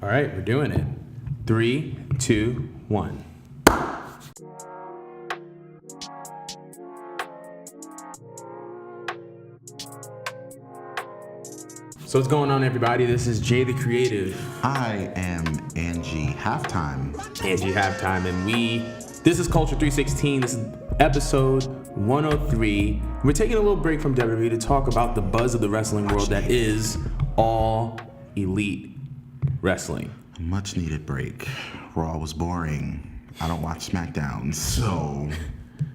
All right, we're doing it. 3, 2, 1. So what's going on, everybody? This is Jay the Creative. I am Angie Halftime. Angie Halftime, and this is Culture 316. This is episode 103. We're taking a little break from WWE to talk about the buzz of the wrestling world that is All Elite Wrestling. A much needed break. Raw was boring. I don't watch SmackDown, so...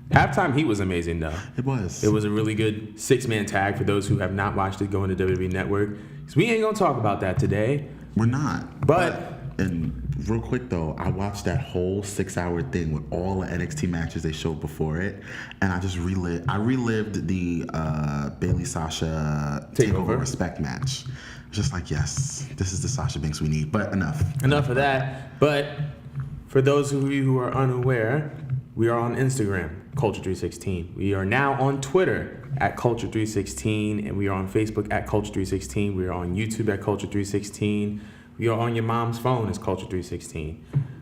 Halftime Heat was amazing, though. It was. It was a really good 6-man tag. For those who have not watched it, go into WWE Network. Because we ain't going to talk about that today. We're not. But... And real quick, though, I watched that whole 6-hour thing with all the NXT matches they showed before it. And I just relived the Bayley Sasha Takeover Respect match. Just like, yes, this is the Sasha Banks we need. But enough of that. But for those of you who are unaware, we are on Instagram, Culture316. We are now on Twitter at Culture316, and we are on Facebook at Culture316. We are on YouTube at Culture316. We are on your mom's phone as Culture316.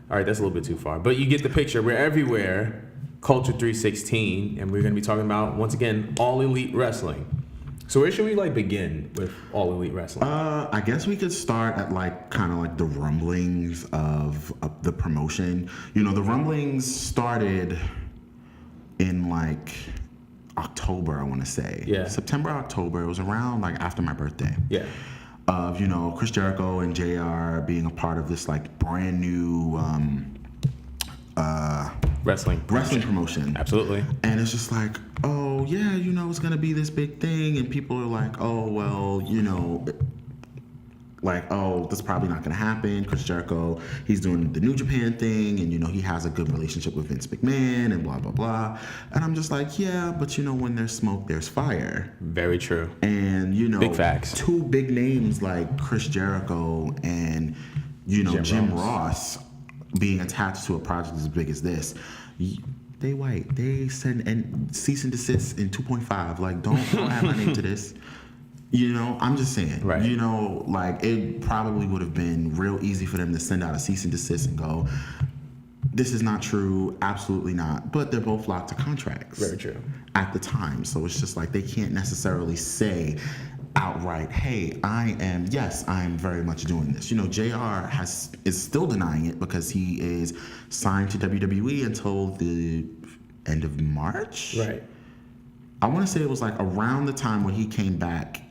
All right, that's a little bit too far, but you get the picture. We're everywhere, Culture316, and we're going to be talking about, once again, All Elite Wrestling. So where should we begin with All Elite Wrestling? I guess we could start at kind of the rumblings of the promotion. You know, the rumblings started in October, I want to say. Yeah. September, October. It was around after my birthday. Yeah. Of, Chris Jericho and JR being a part of this brand new wrestling promotion. Absolutely. And it's just oh yeah, it's gonna be this big thing, and people are oh well, oh, that's probably not gonna happen. Chris Jericho, he's doing the New Japan thing, and he has a good relationship with Vince McMahon and blah blah blah. And I'm just yeah, but when there's smoke, there's fire. Very true. And big facts. Two big names like Chris Jericho and Jim Ross being attached to a project as big as this. They white. They send cease and desist in 2.5. Don't add my name to this. I'm just saying. Right. It probably would have been real easy for them to send out a cease and desist and go, this is not true, absolutely not. But they're both locked to contracts. Very true. At the time. So it's just they can't necessarily say outright, hey, I'm very much doing this. JR is still denying it because he is signed to WWE until the end of March. Right. I want to say it was around the time when he came back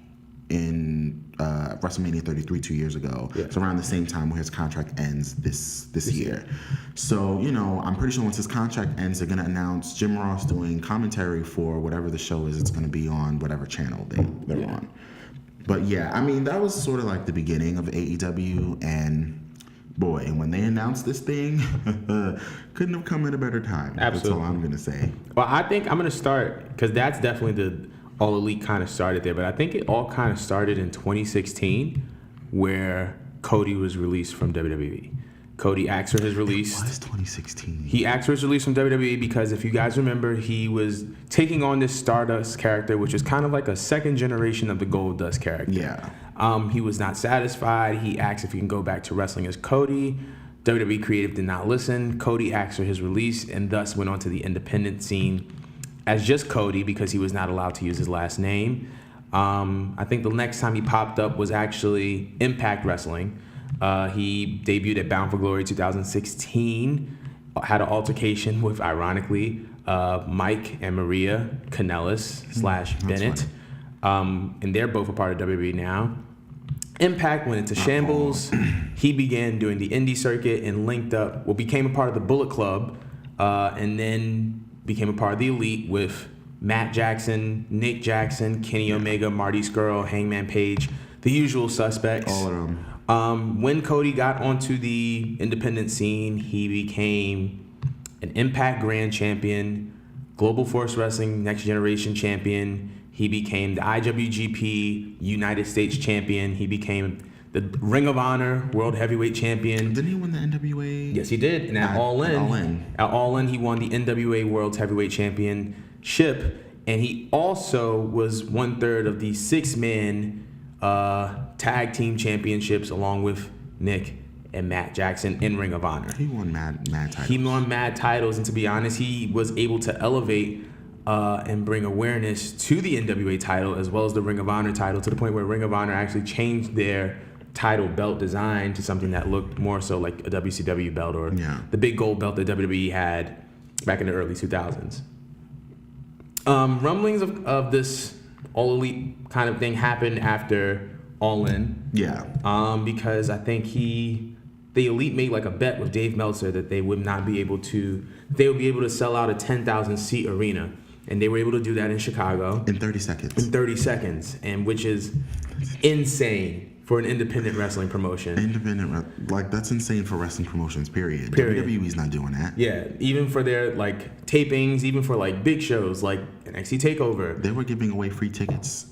in WrestleMania 33 2 years ago. Yeah. It's around the same time where his contract ends this year. So, I'm pretty sure once his contract ends, they're going to announce Jim Ross doing commentary for whatever the show is. It's going to be on whatever channel they're on. But yeah, that was sort of the beginning of AEW, and boy, when they announced this thing, couldn't have come at a better time. Absolutely. That's all I'm going to say. Well, I think I'm going to start, because that's definitely the All Elite kind of started there, but I think it all kind of started in 2016, where Cody was released from WWE. Cody asked for his release. It was 2016. He asked for his release from WWE because, if you guys remember, he was taking on this Stardust character, which is kind of like a second generation of the Goldust character. Yeah. He was not satisfied. He asked if he can go back to wrestling as Cody. WWE Creative did not listen. Cody asked for his release and thus went on to the independent scene as just Cody because he was not allowed to use his last name. I think the next time he popped up was actually Impact Wrestling. He debuted at Bound for Glory 2016, had an altercation with, ironically, Mike and Maria Kanellis / Bennett. And they're both a part of WWE now. Impact went into shambles. He began doing the indie circuit and became a part of the Bullet Club, and then became a part of the Elite with Matt Jackson, Nick Jackson, Kenny Omega, Marty Scurll, Hangman Page, the usual suspects. All of them. When Cody got onto the independent scene, he became an Impact Grand Champion, Global Force Wrestling Next Generation Champion. He became the IWGP United States Champion. He became the Ring of Honor World Heavyweight Champion. Didn't he win the NWA? Yes, he did. And at All In, he won the NWA World Heavyweight Championship. And he also was 1/3 of the 6-man tag team championships along with Nick and Matt Jackson in Ring of Honor. He won mad titles. He won mad titles, and to be honest, he was able to elevate and bring awareness to the NWA title as well as the Ring of Honor title, to the point where Ring of Honor actually changed their title belt design to something that looked more so like a WCW belt or the big gold belt that WWE had back in the early 2000s. Rumblings of this All Elite kind of thing happened after All In. Yeah. Because I think the Elite made like a bet with Dave Meltzer that they would be able to sell out a 10,000 seat arena. And they were able to do that in Chicago. In 30 seconds. In 30 seconds, and which is insane for an independent wrestling promotion. That's insane for wrestling promotions, period. WWE's not doing that. Yeah, even for their like tapings, even for like big shows like NXT TakeOver. They were giving away free tickets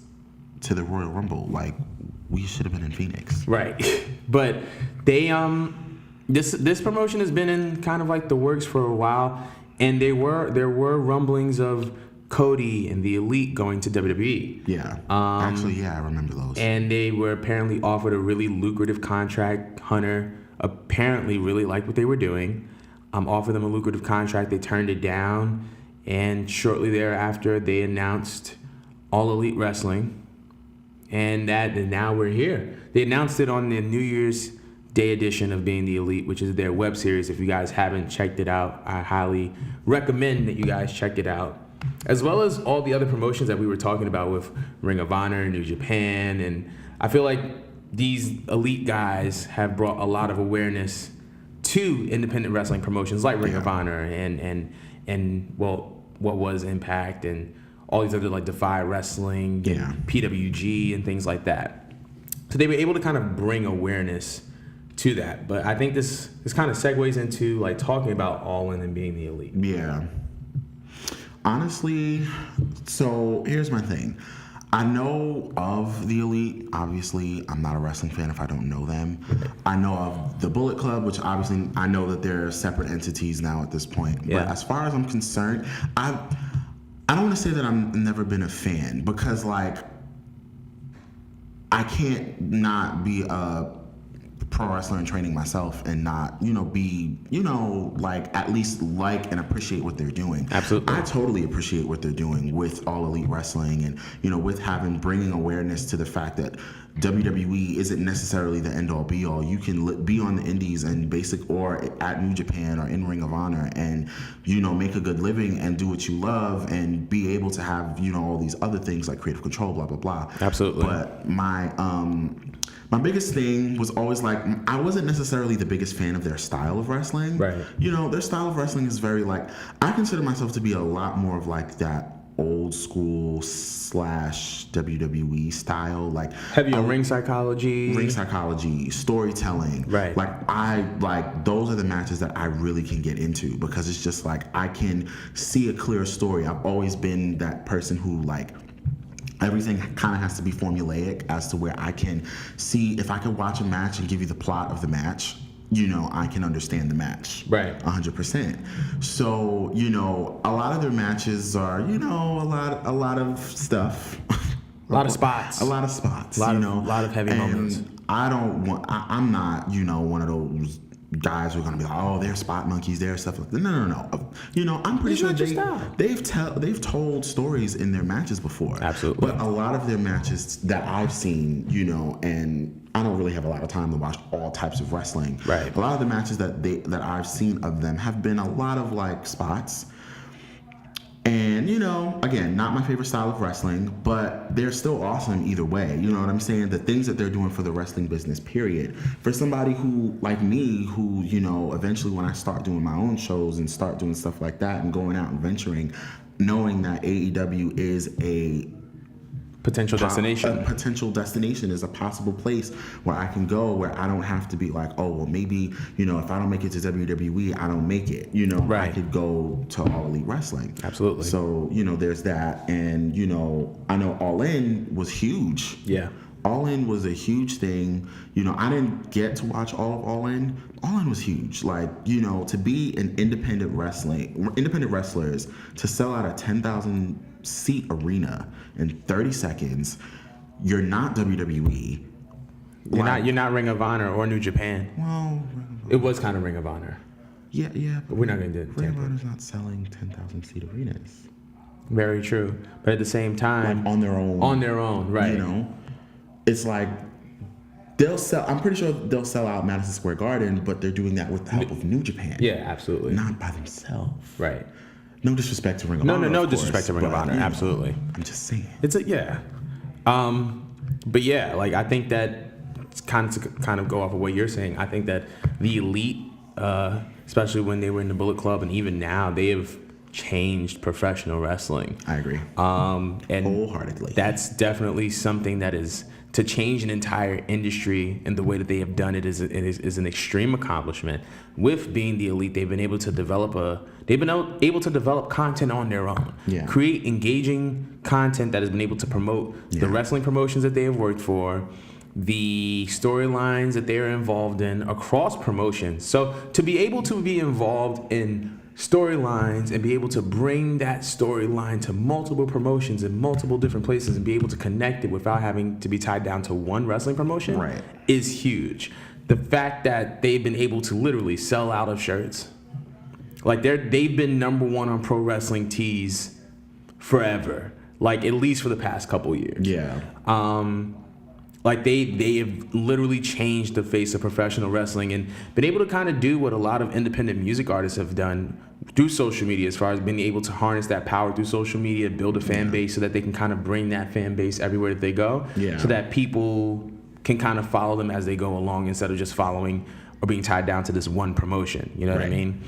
to the Royal Rumble. Like, we should have been in Phoenix. Right. But they this promotion has been in kind of like the works for a while, and there were rumblings of Cody and the Elite going to WWE. Yeah. Actually, I remember those. And they were apparently offered a really lucrative contract. Hunter apparently really liked what they were doing. Offered them a lucrative contract. They turned it down. And shortly thereafter, they announced All Elite Wrestling. And now we're here. They announced it on the New Year's Day edition of Being the Elite, which is their web series. If you guys haven't checked it out, I highly recommend that you guys check it out. As well as all the other promotions that we were talking about with Ring of Honor, New Japan. And I feel like these Elite guys have brought a lot of awareness to independent wrestling promotions like Ring of Honor and what was Impact and all these other like Defy Wrestling, and PWG and things like that. So they were able to kind of bring awareness to that. But I think this kind of segues into like talking about All In and Being the Elite. Yeah. Honestly, so here's my thing. I know of the Elite. Obviously, I'm not a wrestling fan if I don't know them. I know of the Bullet Club, which obviously I know that they're separate entities now at this point. Yeah. But as far as I'm concerned, I don't want to say that I've never been a fan, because like I can't not be a pro wrestler in training myself and not, be, like at least like and appreciate what they're doing. Absolutely. I totally appreciate what they're doing with All Elite Wrestling and, with bringing awareness to the fact that WWE isn't necessarily the end all be all. You can be on the indies and or at New Japan or in Ring of Honor and, make a good living and do what you love and be able to have, all these other things like creative control, blah, blah, blah. Absolutely. But my biggest thing was always like, I wasn't necessarily the biggest fan of their style of wrestling. Right. Their style of wrestling is very like, I consider myself to be a lot more of like that old school / WWE style, like heavy on ring psychology, storytelling. Right. Like those are the matches that I really can get into, because it's just like I can see a clear story. I've always been that person who like everything kind of has to be formulaic as to where I can see, if I could watch a match and give you the plot of the match, I can understand the match. Right. 100%. So, a lot of their matches are, a lot of stuff. A lot of spots. A lot of spots. A lot of heavy moments. I'm not, one of those guys who are going to be like, oh, they're spot monkeys, they're stuff like that. No. I'm pretty sure they've told stories in their matches before. Absolutely. But a lot of their matches that I've seen, and I don't really have a lot of time to watch all types of wrestling. Right. A lot of the matches that I've seen of them have been a lot of like spots. And, again, not my favorite style of wrestling, but they're still awesome either way. You know what I'm saying? The things that they're doing for the wrestling business, period. For somebody who, like me, who, eventually when I start doing my own shows and start doing stuff like that and going out and venturing, knowing that AEW is a potential destination. A potential destination is a possible place where I can go, where I don't have to be like, oh, well, maybe, if I don't make it to WWE, I don't make it. Right. I could go to All Elite Wrestling. Absolutely. So, there's that. And, I know All In was huge. Yeah. All In was a huge thing. I didn't get to watch all of All In. All In was huge. Like, to be an independent wrestlers, to sell out a 10,000 seat arena in 30 seconds, you're not WWE. You're not Ring of Honor or New Japan. Well, It was kind of Ring of Honor. yeah. But we're not going to do it. Ring of Honor's not selling 10,000 seat arenas. Very true. But at the same time, Like on their own. on their own, right? You know, it's like they'll sell. I'm pretty sure they'll sell out Madison Square Garden, but they're doing that with the help of New Japan. Yeah, absolutely. Not by themselves. Right. No disrespect to Ring of Honor. No of course, disrespect to Ring of but, Honor. you know, Absolutely. I'm just saying. It's yeah. But yeah, like I think that it's kind of go off of what you're saying. I think that the Elite, especially when they were in the Bullet Club, and even now, they have changed professional wrestling. I agree. And Wholeheartedly. that's definitely something that is to change an entire industry, and the way that they have done it is an extreme accomplishment. With being the Elite, they've been able to develop content on their own. Yeah. Create engaging content that has been able to promote the wrestling promotions that they have worked for, the storylines that they are involved in across promotions. So to be able to be involved in storylines and be able to bring that storyline to multiple promotions in multiple different places and be able to connect it without having to be tied down to one wrestling promotion Right. is huge. The fact that they've been able to literally sell out of shirts, like they've been number one on pro wrestling tees forever, like at least for the past couple years. Yeah. Like they have literally changed the face of professional wrestling and been able to kind of do what a lot of independent music artists have done through social media, as far as being able to harness that power through social media, build a fan base so that they can kind of bring that fan base everywhere that they go, so that people can kind of follow them as they go along instead of just following or being tied down to this one promotion. You know what I mean?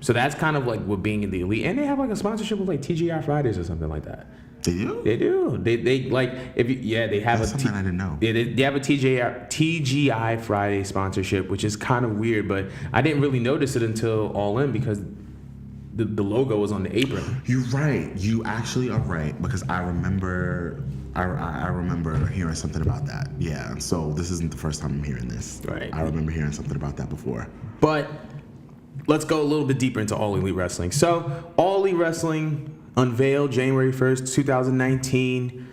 So that's kind of like what being in the Elite, and they have like a sponsorship with like TGI Fridays or something like that. They do? They do. They like if you, they have That's something I didn't know. Yeah, they have a TGI Friday sponsorship, which is kind of weird, but I didn't really notice it until All In because the logo was on the apron. You're right. You actually are right, because I remember hearing something about that. Yeah. So this isn't the first time I'm hearing this. Right. I remember hearing something about that before. But let's go a little bit deeper into All Elite Wrestling. So All Elite Wrestling unveiled January 1st, 2019,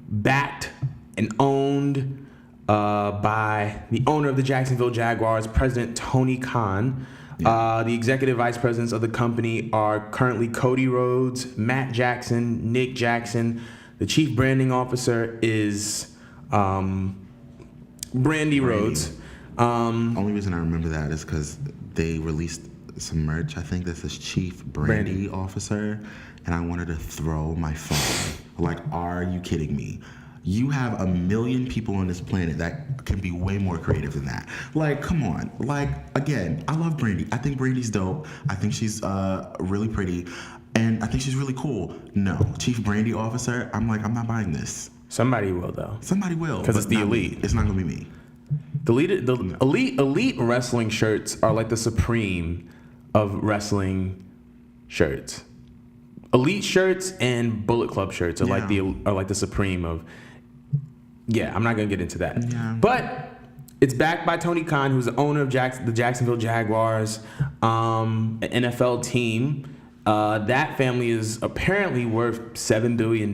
backed and owned by the owner of the Jacksonville Jaguars, President Tony Khan. The executive vice presidents of the company are currently Cody Rhodes, Matt Jackson, Nick Jackson. The chief branding officer is Brandy Rhodes. Only reason I remember that is because they released some merch. I think this is Chief Brandy Officer, and I wanted to throw my phone. Like, are you kidding me? You have 1 million people on this planet that can be way more creative than that. Like, come on. Like, again, I love Brandy. I think Brandy's dope. I think she's really pretty, and I think she's really cool. No, Chief Brandy Officer, I'm like, I'm not buying this. Somebody will, though. Somebody will. Because it's the not Elite. Me. It's not going to be me. The elite wrestling shirts are like the supreme of wrestling shirts. Elite shirts and Bullet Club shirts are like the supreme of. Yeah, I'm not gonna get into that. Yeah. But it's backed by Tony Khan, who's the owner of the Jacksonville Jaguars, an NFL team. That family is apparently worth $7 billion,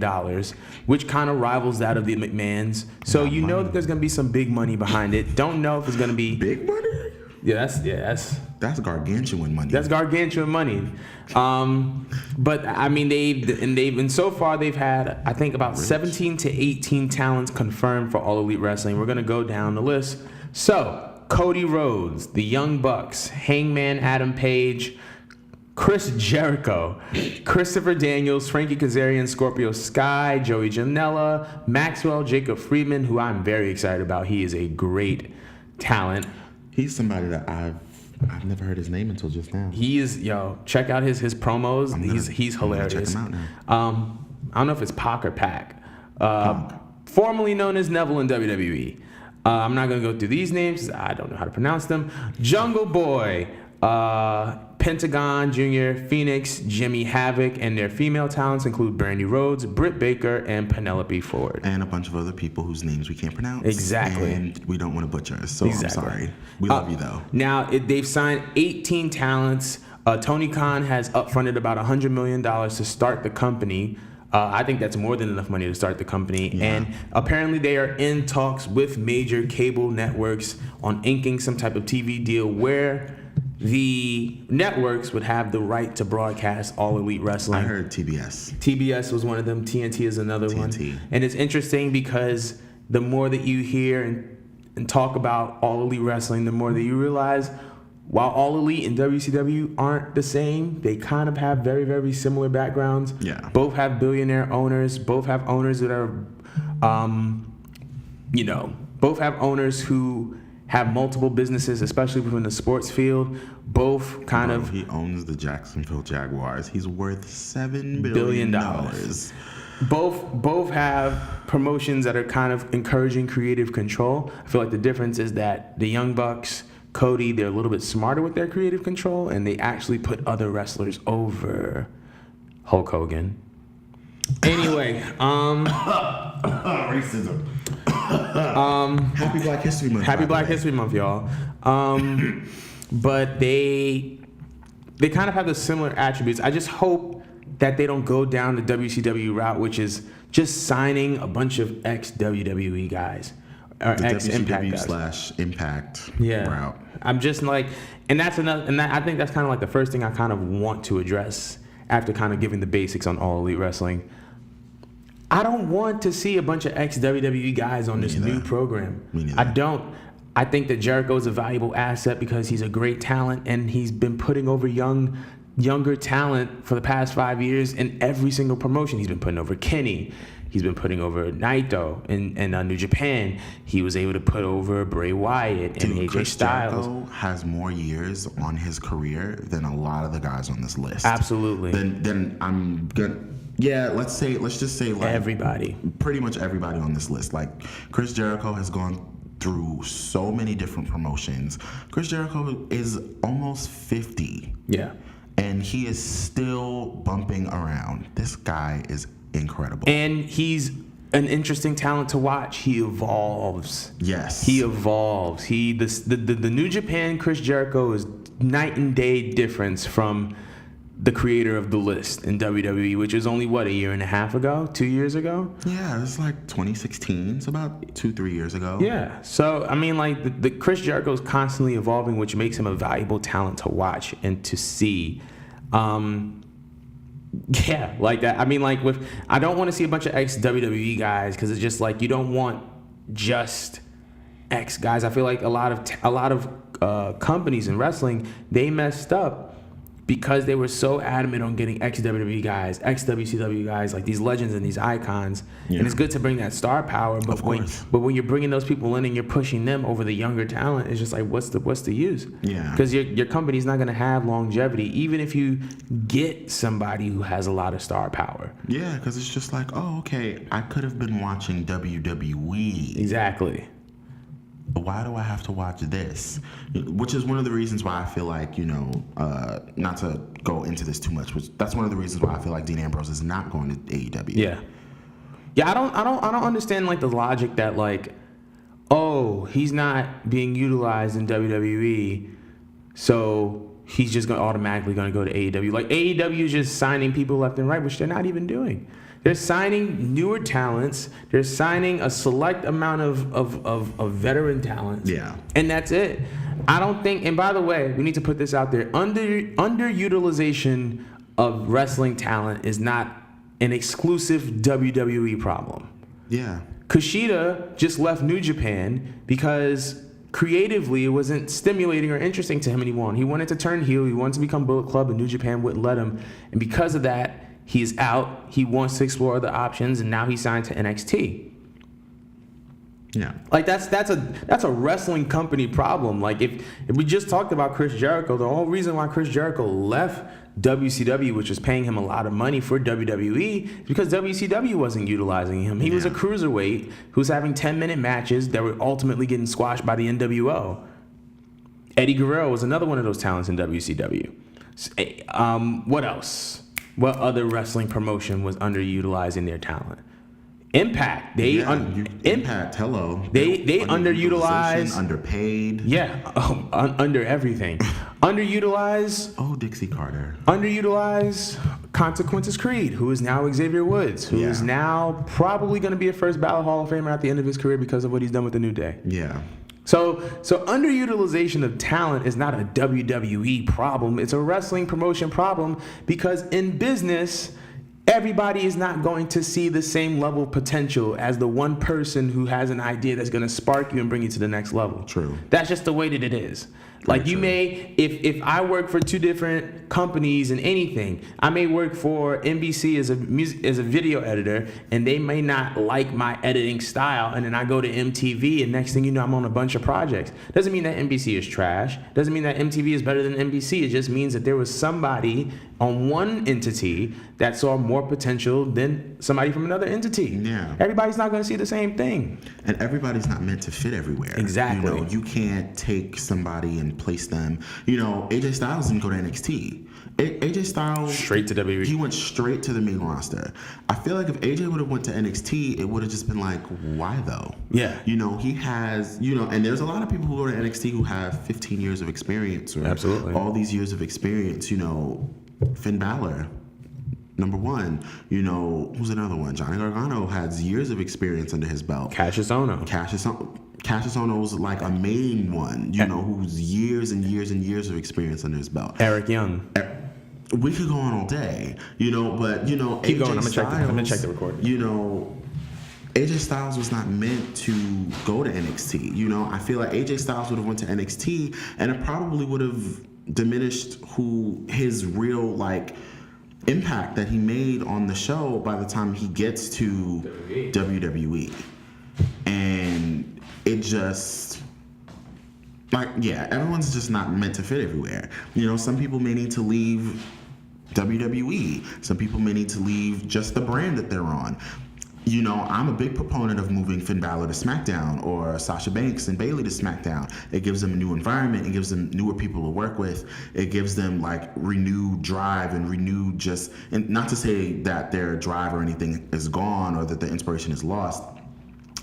which kind of rivals that of the McMahons. So you know that there's gonna be some big money behind it. Don't know if it's gonna be Big money? That's gargantuan money. That's gargantuan money. But I mean, they've so far they've had, I think, about 17 to 18 talents confirmed for All Elite Wrestling. We're gonna go down the list. So Cody Rhodes, the Young Bucks, Hangman Adam Page, Chris Jericho, Christopher Daniels, Frankie Kazarian, Scorpio Sky, Joey Janela, Maxwell Jacob Friedman, who I'm very excited about. He is a great talent. He's somebody that I've never heard his name until just now. He is, check out his promos. He's hilarious. Check him out now. I don't know if it's Pac or Pac. Formerly known as Neville in WWE. I'm not going to go through these names. I don't know how to pronounce them. Jungle Boy, Pentagon Jr., Phoenix, Jimmy Havoc, and their female talents include Brandy Rhodes, Britt Baker, and Penelope Ford. And a bunch of other people whose names we can't pronounce. Exactly. And we don't want to butcher, so Exactly. I'm sorry. We love you, though. Now, they've signed 18 talents. Tony Khan has upfronted about $100 million to start the company. I think that's more than enough money to start the company. Yeah. And apparently they are in talks with major cable networks on inking some type of TV deal where the networks would have the right to broadcast All Elite Wrestling. I heard TBS. TBS was one of them. TNT is another one. And it's interesting because the more that you hear and talk about All Elite Wrestling, the more that you realize while All Elite and WCW aren't the same, they kind of have very, very similar backgrounds. Yeah. Both have billionaire owners. Both have owners that are, both have owners who have multiple businesses, especially within the sports field. Both kind of... He owns the Jacksonville Jaguars. He's worth $7 billion. Both have promotions that are kind of encouraging creative control. I feel like the difference is that the Young Bucks, Cody, they're a little bit smarter with their creative control, and they actually put other wrestlers over Hulk Hogan. Anyway, racism. Happy Black History Month. Happy Black History Month, y'all. But they kind of have the similar attributes. I just hope that they don't go down the WCW route, which is just signing a bunch of ex-WWE guys. Or the ex-Impact WCW/Impact route. I'm just like, and that's another, and I think that's kind of like the first thing I kind of want to address after kind of giving the basics on All Elite Wrestling. I don't want to see a bunch of ex-WWE guys on this new program. Me neither. I don't. I think that Jericho is a valuable asset because he's a great talent and he's been putting over younger talent for the past 5 years in every single promotion. He's been putting over Kenny. He's been putting over Naito in New Japan. He was able to put over Bray Wyatt and AJ Chris Styles. Jericho has more years on his career than a lot of the guys on this list. Absolutely. Then I'm good. Yeah, let's just say like everybody. Pretty much everybody on this list. Like Chris Jericho has gone through so many different promotions. Chris Jericho is almost 50. Yeah. And he is still bumping around. This guy is incredible. And he's an interesting talent to watch. He evolves. Yes. He evolves. The New Japan Chris Jericho is night and day difference from the creator of the list in WWE, which is only a year and a half ago, 2 years ago. Yeah, it's like 2016. It's about 2-3 years ago. Yeah. So I mean, like the Chris Jericho is constantly evolving, which makes him a valuable talent to watch and to see. Yeah, like that. I mean, like I don't want to see a bunch of ex-WWE guys because it's just like you don't want just ex guys. I feel like a lot of companies in wrestling, they messed up because they were so adamant on getting ex-WWE guys, ex-WCW guys, like these legends and these icons. Yeah. And it's good to bring that star power, but when you're bringing those people in and you're pushing them over the younger talent, it's just like what's the use? Yeah. Because your company's not going to have longevity, even if you get somebody who has a lot of star power. Yeah, because it's just like, oh, okay, I could have been watching WWE. Exactly. Why do I have to watch this? Which is one of the reasons why I feel like, not to go into this too much, but that's one of the reasons why I feel like Dean Ambrose is not going to AEW. Yeah. Yeah, I don't understand like the logic that like, oh, he's not being utilized in WWE, so he's just automatically going to go to AEW. Like AEW is just signing people left and right, which they're not even doing. They're signing newer talents. They're signing a select amount of veteran talents. Yeah. And that's it. I don't think, and by the way, we need to put this out there. Underutilization of wrestling talent is not an exclusive WWE problem. Yeah. Kushida just left New Japan because creatively it wasn't stimulating or interesting to him anymore. He wanted to turn heel. He wanted to become Bullet Club, and New Japan wouldn't let him. And because of that, he's out. He wants to explore other options, and now he's signed to NXT. Yeah, like that's a wrestling company problem. Like if we just talked about Chris Jericho, the whole reason why Chris Jericho left WCW, which was paying him a lot of money for WWE, is because WCW wasn't utilizing him. He was a cruiserweight who was having 10-minute matches that were ultimately getting squashed by the NWO. Eddie Guerrero was another one of those talents in WCW. What else? What other wrestling promotion was underutilizing their talent? Impact. Impact. Hello. They Underutilization, underutilize. underpaid. Yeah. Under everything. Underutilize. Oh, Dixie Carter. Underutilize Consequences Creed, who is now Xavier Woods, who is now probably going to be a first ballot Hall of Famer at the end of his career because of what he's done with the New Day. Yeah. So underutilization of talent is not a WWE problem. It's a wrestling promotion problem because in business, everybody is not going to see the same level of potential as the one person who has an idea that's going to spark you and bring you to the next level. True. That's just the way that it is. Like you may, if I work for two different companies in anything, I may work for NBC as a video editor, and they may not like my editing style, and then I go to MTV, and next thing you know, I'm on a bunch of projects. Doesn't mean that NBC is trash. Doesn't mean that MTV is better than NBC. It just means that there was somebody on one entity that saw more potential than somebody from another entity. Yeah. Everybody's not going to see the same thing. And everybody's not meant to fit everywhere. Exactly. You know, you can't take somebody and place them. You know, AJ Styles didn't go to NXT. AJ Styles Straight to WWE. He went straight to the main roster. I feel like if AJ would have went to NXT, it would have just been like, why though? Yeah. You know, he has, you know, and there's a lot of people who go to NXT who have 15 years of experience or Absolutely. all these years of experience. You know, Finn Balor, number one. You know, who's another one? Johnny Gargano has years of experience under his belt. Cassius Ohno. Cassius Ohno's like a main one, you know, who's years and years and years of experience under his belt. Eric Young. We could go on all day, you know, but, you know, Keep AJ going. I'm Styles, gonna check the recording. You know, AJ Styles was not meant to go to NXT. You know, I feel like AJ Styles would have went to NXT, and it probably would have diminished who his real, like, impact that he made on the show by the time he gets to WWE. And it just, like, yeah, everyone's just not meant to fit everywhere. You know, some people may need to leave WWE. Some people may need to leave just the brand that they're on. You know, I'm a big proponent of moving Finn Balor to SmackDown or Sasha Banks and Bayley to SmackDown. It gives them a new environment. It gives them newer people to work with. It gives them, like, renewed drive and renewed just, and not to say that their drive or anything is gone or that the inspiration is lost,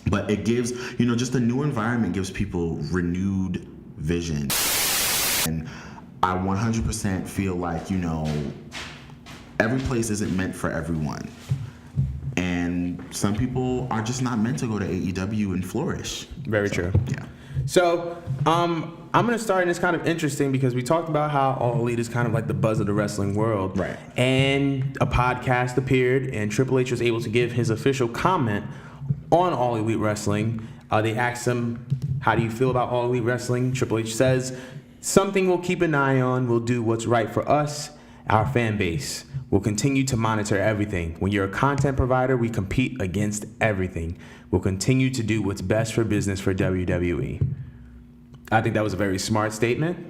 but it gives, you know, just a new environment gives people renewed vision. And I 100% feel like, you know, every place isn't meant for everyone. And some people are just not meant to go to AEW and flourish. Very true. Yeah. So, I'm going to start, and it's kind of interesting because we talked about how All Elite is kind of like the buzz of the wrestling world. Right. And a podcast appeared, and Triple H was able to give his official comment on All Elite Wrestling. They asked him, how do you feel about All Elite Wrestling? Triple H says, something we'll keep an eye on. We'll do what's right for us, our fan base. We'll continue to monitor everything. When you're a content provider, we compete against everything. We'll continue to do what's best for business for WWE. I think that was a very smart statement.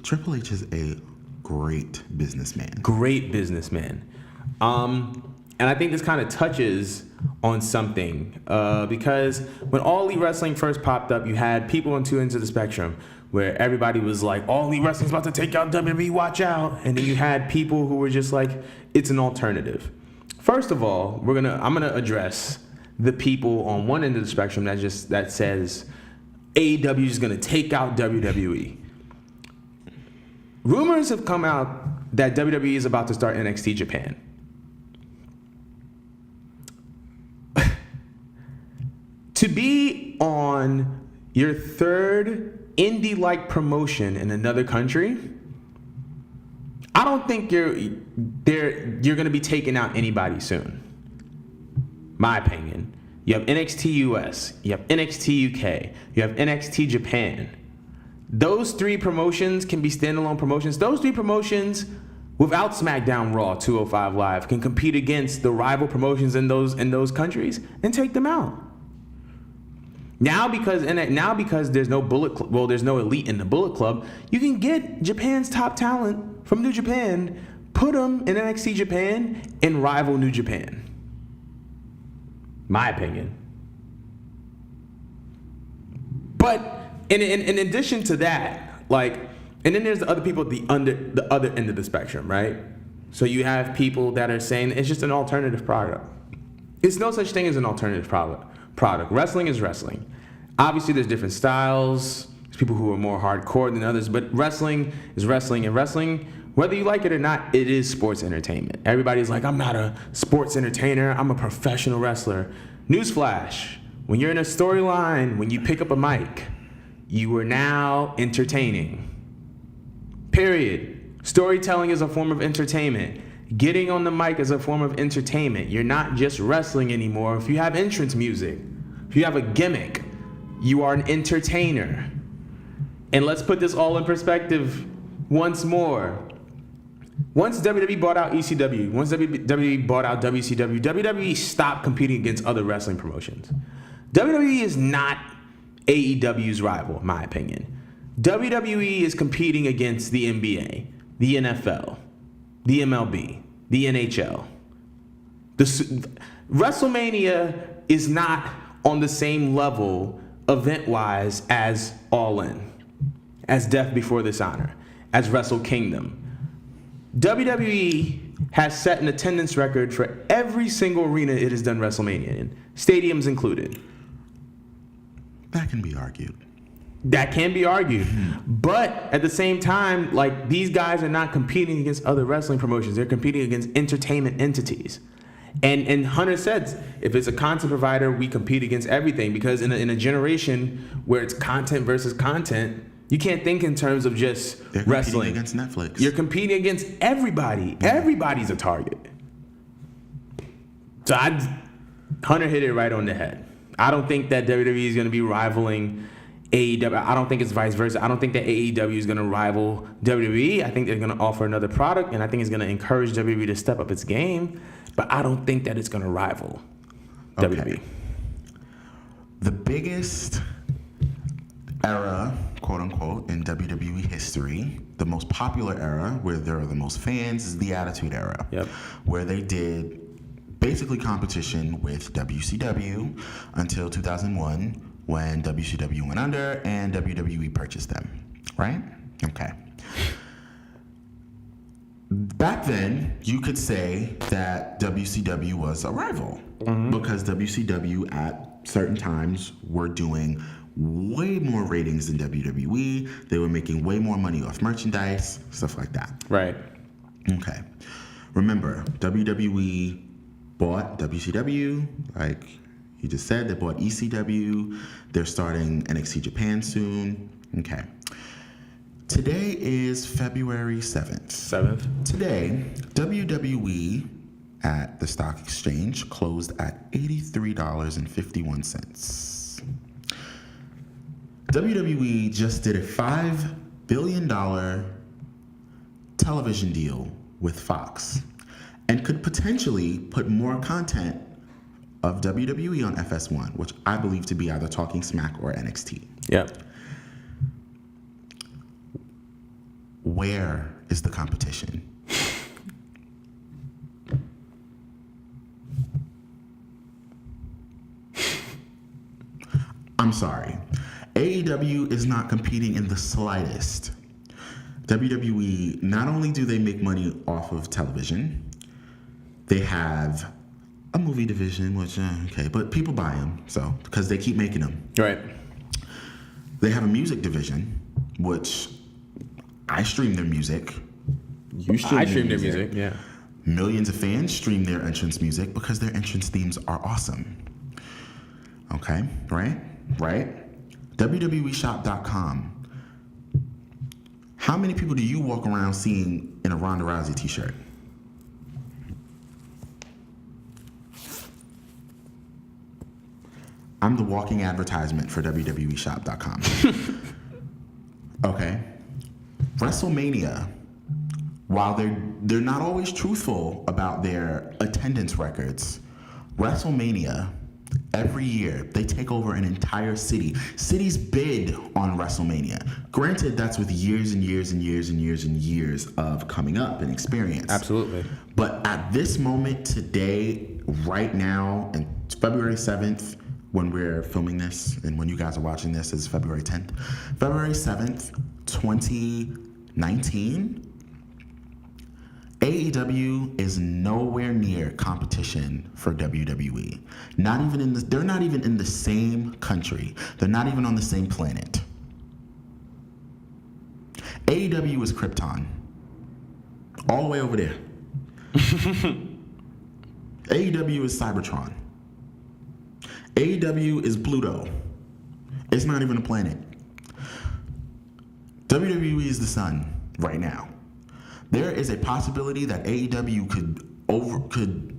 Triple H is a great businessman. Great businessman. And I think this kind of touches on something because when All Elite Wrestling first popped up, you had people on two ends of the spectrum where everybody was like, All Elite Wrestling's about to take out WWE, watch out. And then you had people who were just like, it's an alternative. First of all, I'm gonna address the people on one end of the spectrum that says AEW is gonna take out WWE. Rumors have come out that WWE is about to start NXT Japan. To be on your third indie-like promotion in another country, I don't think you're going to be taking out anybody soon. My opinion. You have NXT US, you have NXT UK, you have NXT Japan. Those three promotions can be standalone promotions. Those three promotions, without SmackDown, Raw, 205 Live, can compete against the rival promotions in those countries and take them out. Now because there's no there's no elite in the Bullet Club, you can get Japan's top talent from New Japan, put them in NXT Japan, and rival New Japan. My opinion. But in addition to that, like, and then there's the other people at the other end of the spectrum, right? So you have people that are saying it's just an alternative product. It's no such thing as an alternative product. Wrestling is wrestling. Obviously, there's different styles. There's people who are more hardcore than others, but wrestling is wrestling, and wrestling, whether you like it or not, it is sports entertainment. Everybody's like, I'm not a sports entertainer, I'm a professional wrestler. Newsflash, when you're in a storyline, when you pick up a mic, you are now entertaining. Period. Storytelling is a form of entertainment. Getting on the mic is a form of entertainment. You're not just wrestling anymore. If you have entrance music, if you have a gimmick, you are an entertainer. And let's put this all in perspective once more. Once WWE bought out ECW, once WWE bought out WCW, WWE stopped competing against other wrestling promotions. WWE is not AEW's rival, in my opinion. WWE is competing against the NBA, the NFL, the MLB, the NHL. WrestleMania is not on the same level event-wise as All In, as Death Before Dishonor, as Wrestle Kingdom. WWE has set an attendance record for every single arena it has done WrestleMania in, stadiums included. That can be argued. That can be argued. But at the same time, like, these guys are not competing against other wrestling promotions. They're competing against entertainment entities. And Hunter said, if it's a content provider, we compete against everything, because in a generation where it's content versus content, you can't think in terms of just They're wrestling. competing against Netflix. You're competing against everybody. Everybody's a target. So Hunter hit it right on the head. I don't think that WWE is going to be rivaling AEW. I don't think it's vice versa. I don't think that AEW is going to rival WWE. I think they're going to offer another product, and I think it's going to encourage WWE to step up its game. But I don't think that it's going to rival WWE. The biggest era, quote unquote, in WWE history, the most popular era where there are the most fans, is the Attitude Era. Yep. Where they did basically competition with WCW until 2001, when WCW went under and WWE purchased them, right? Okay. Back then, you could say that WCW was a rival, because WCW at certain times were doing way more ratings than WWE. They were making way more money off merchandise, stuff like that. Right. Okay. Remember, WWE bought WCW, like you just said. They bought ECW. They're starting NXT Japan soon. Okay. Today is February 7th. Today, WWE at the stock exchange closed at $83.51. WWE just did a $5 billion television deal with Fox, and could potentially put more content of WWE on FS1, which I believe to be either Talking Smack or NXT. Yep. Where is the competition? I'm sorry. AEW is not competing in the slightest. WWE, not only do they make money off of television, they have a movie division, which, okay, but people buy them, so, because they keep making them. Right. They have a music division, which I stream their music. You stream I stream their music, yeah. Millions of fans stream their entrance music because their entrance themes are awesome. Okay, right? WWEshop.com. How many people do you walk around seeing in a Ronda Rousey t-shirt? I'm the walking advertisement for WWEshop.com. Okay. WrestleMania, while they're not always truthful about their attendance records, WrestleMania, every year, they take over an entire city. Cities bid on WrestleMania. Granted, that's with years and years and years and years and years of coming up and experience. Absolutely. But at this moment today, right now, and it's February 7th, when we're filming this, and when you guys are watching this, is February 10th. February 7th, 2019, AEW AEW is nowhere near competition for WWE. They're not even in the same country. They're not even on the same planet. AEW is Krypton. All the way over there. AEW is Cybertron. AEW is Pluto. It's not even a planet. WWE is the sun right now. There is a possibility that AEW could.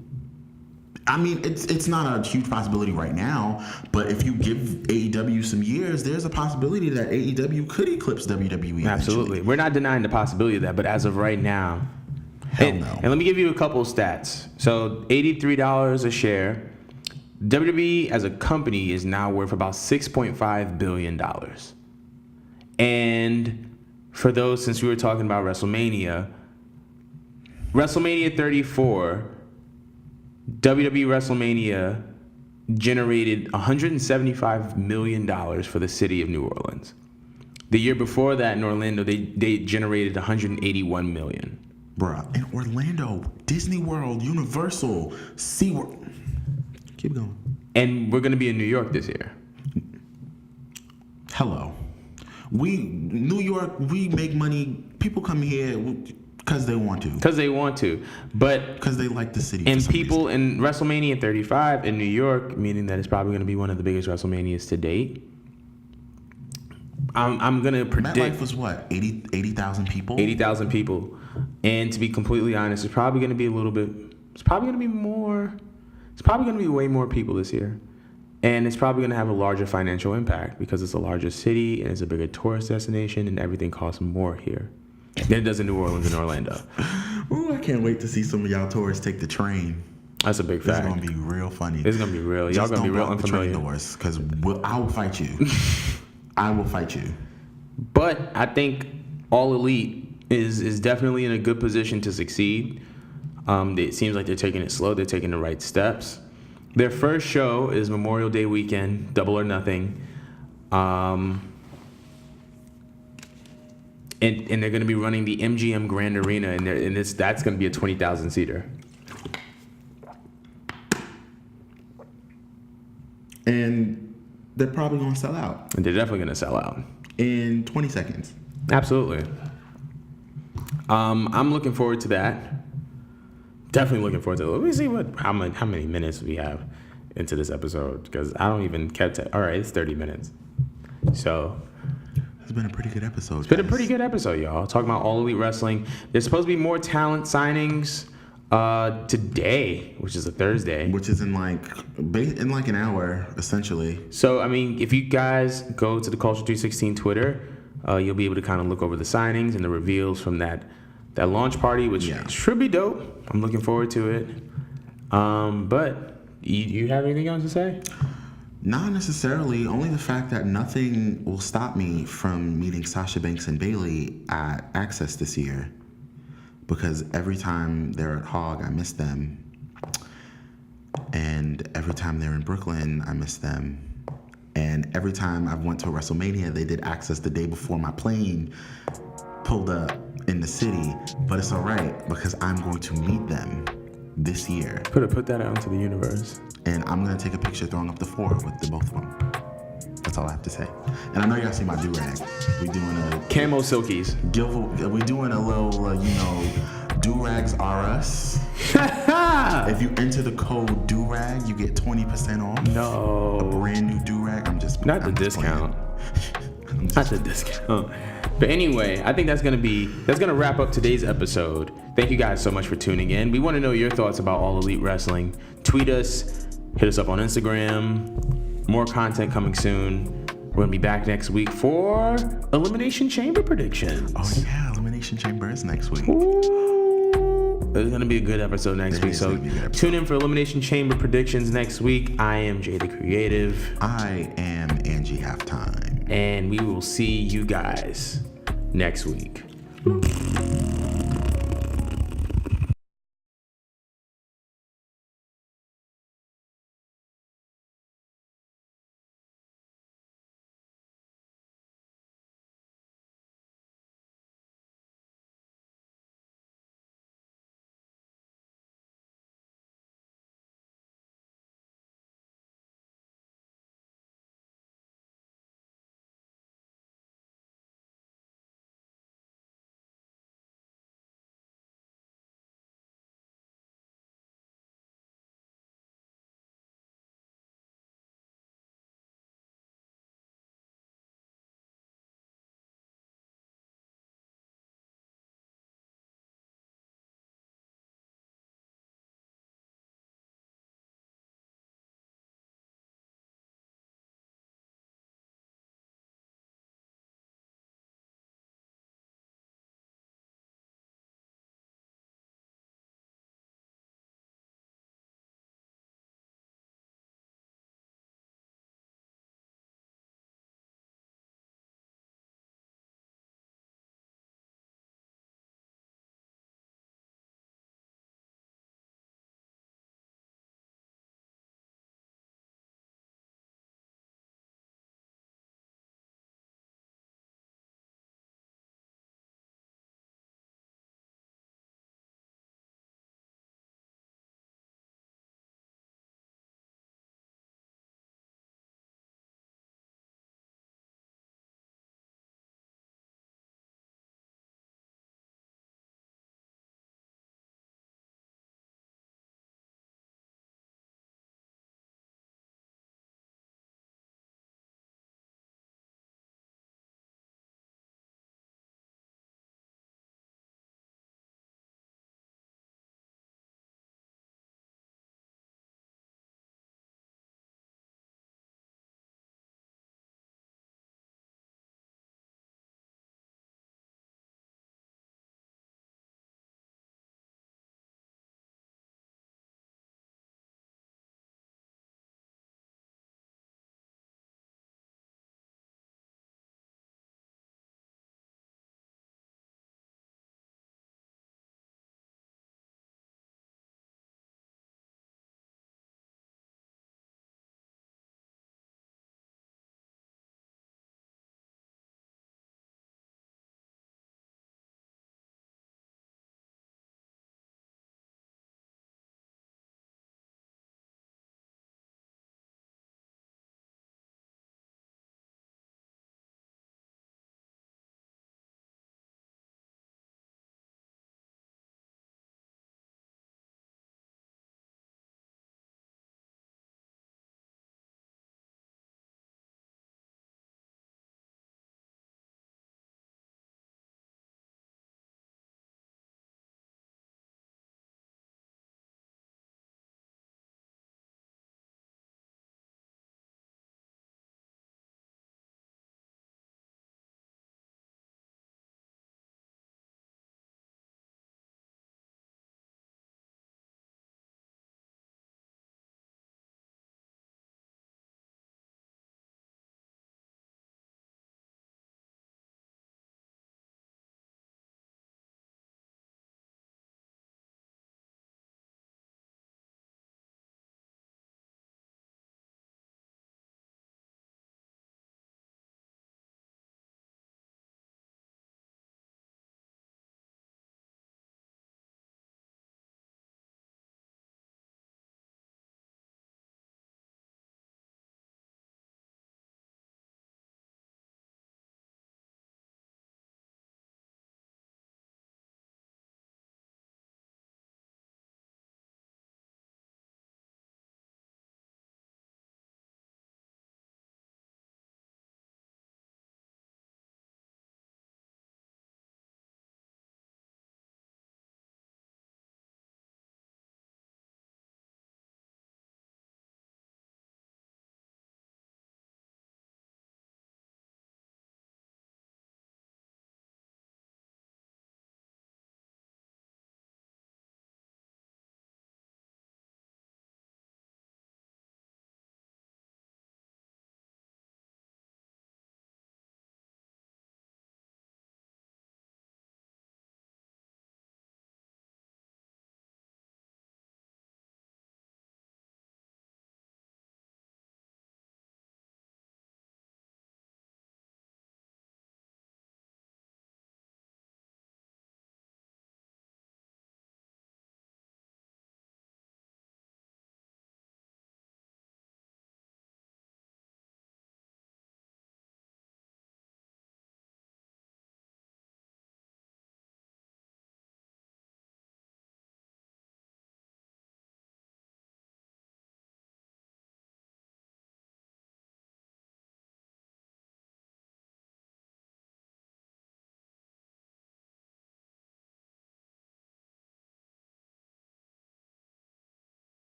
I mean, it's not a huge possibility right now, but if you give AEW some years, there's a possibility that AEW could eclipse WWE. Absolutely. Eventually. We're not denying the possibility of that, but as of right now, Hell no. And let me give you a couple of stats. So $83 a share. WWE as a company is now worth about $6.5 billion. And for those, since we were talking about WrestleMania 34, WWE WrestleMania generated $175 million for the city of New Orleans. The year before that in Orlando, they generated $181 million. Bruh, in Orlando, Disney World, Universal, SeaWorld. Keep going. And we're going to be in New York this year. Hello. New York, we make money. People come here because they want to. Because they want to. But because they like the city. and people in WrestleMania 35 in New York, meaning that it's probably going to be one of the biggest WrestleManias to date. I'm going to predict. MetLife was what? 80,000 people? 80,000 people. And to be completely honest, it's probably going to be a little bit. It's probably going to be more. It's probably going to be way more people this year. And it's probably going to have a larger financial impact because it's a larger city and it's a bigger tourist destination and everything costs more here than it does in New Orleans and Orlando. Ooh, I can't wait to see some of y'all tourists take the train. That's a big fact. It's going to be real funny. It's going to be real. Y'all going to be real unfamiliar. Because I will fight you. I will fight you. But I think All Elite is definitely in a good position to succeed. It seems like they're taking it slow. They're taking the right steps. Their first show is Memorial Day weekend, Double or Nothing. And they're going to be running the MGM Grand Arena, and that's going to be a 20,000 seater. And they're probably going to sell out. And they're definitely going to sell out in 20 seconds. Absolutely. I'm looking forward to that. Definitely looking forward to it. Let me see how many minutes we have into this episode, because I don't even kept it. All right, it's 30 minutes. So it's been a pretty good episode. It's been a pretty good episode, y'all. Talking about All Elite Wrestling. There's supposed to be more talent signings today, which is a Thursday. Which is in like an hour, essentially. So, I mean, if you guys go to the Culture 316 Twitter, you'll be able to kind of look over the signings and the reveals from that launch party, which should be dope. I'm looking forward to it. But you have anything else to say? Not necessarily. Only the fact that nothing will stop me from meeting Sasha Banks and Bayley at Access this year. Because every time they're at Hog, I miss them. And every time they're in Brooklyn, I miss them. And every time I went to WrestleMania, they did Access the day before my plane pulled up in the city. But it's all right, because I'm going to meet them this year. Put that out into the universe. And I'm going to take a picture throwing up the 4 with the both of them. That's all I have to say. And I know y'all see my do-rag. We doing a... Camo Silkies. We doing a little, do-rags are us. If you enter the code do-rag, you get 20% off. No. A brand new do-rag. Not the discount. Not the discount. But anyway, I think that's gonna wrap up today's episode. Thank you guys so much for tuning in. We want to know your thoughts about All Elite Wrestling. Tweet us, hit us up on Instagram. More content coming soon. We're gonna be back next week for Elimination Chamber predictions. Oh yeah, Elimination Chamber is next week. Ooh. It's gonna be a good episode next week. So tune in for Elimination Chamber predictions next week. I am Jay the Creative. I am Angie Halftime. And we will see you guys next week.